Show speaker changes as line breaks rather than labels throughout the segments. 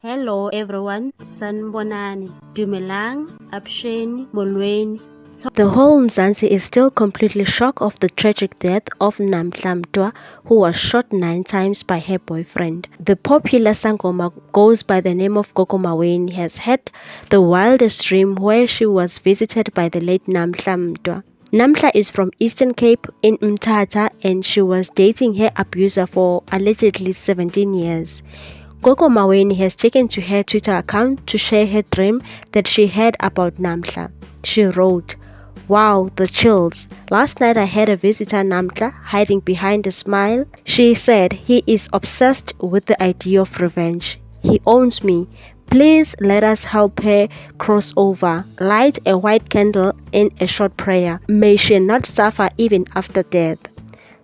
Hello everyone, Sanbonani, Dumelang, Absheni, Molweni. The whole Mzansi is still completely shocked of the tragic death of Namhla, who was shot 9 times by her boyfriend. The popular sangoma goes by the name of Gogo Maweni has had the wildest dream where she was visited by the late Namhla. Namhla is from Eastern Cape in Mtwa and she was dating her abuser for allegedly 17 years. Gogo Maweni has taken to her Twitter account to share her dream that she had about Namhla. She wrote, "Wow, the chills. Last night I had a visitor, Namhla, hiding behind a smile. She said he is obsessed with the idea of revenge. He owns me. Please let us help her cross over. Light a white candle in a short prayer. May she not suffer even after death."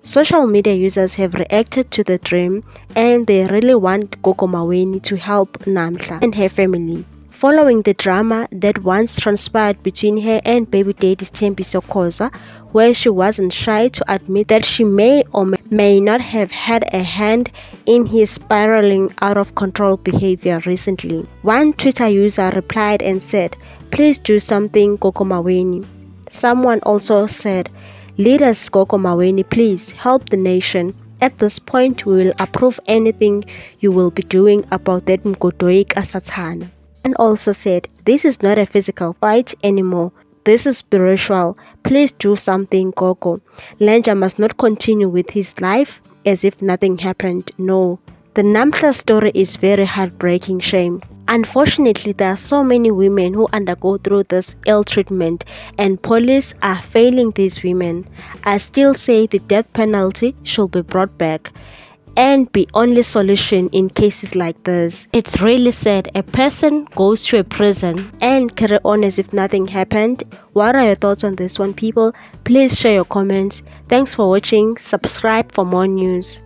Social media users have reacted to the dream and they really want Gogo Maweni to help Namhla and her family. Following the drama that once transpired between her and baby daddy Tembi Sokoza, where she wasn't shy to admit that she may or may not have had a hand in his spiraling out of control behavior recently. One Twitter user replied and said, "Please do something, Gogo Maweni." Someone also said, "Leaders Gogo Maweni, please help the nation. At this point, we will approve anything you will be doing about that Mgodoik Asatana." And also said, "This is not a physical fight anymore. This is spiritual. Please do something, Gogo. Lenja must not continue with his life as if nothing happened. No." The Namhla story is very heartbreaking shame. Unfortunately, there are so many women who undergo through this ill treatment and police are failing these women. I still say the death penalty should be brought back and be only solution in cases like this. It's really sad a person goes to a prison and carry on as if nothing happened. What are your thoughts on this one, people? Please share your comments. Thanks for watching. Subscribe for more news.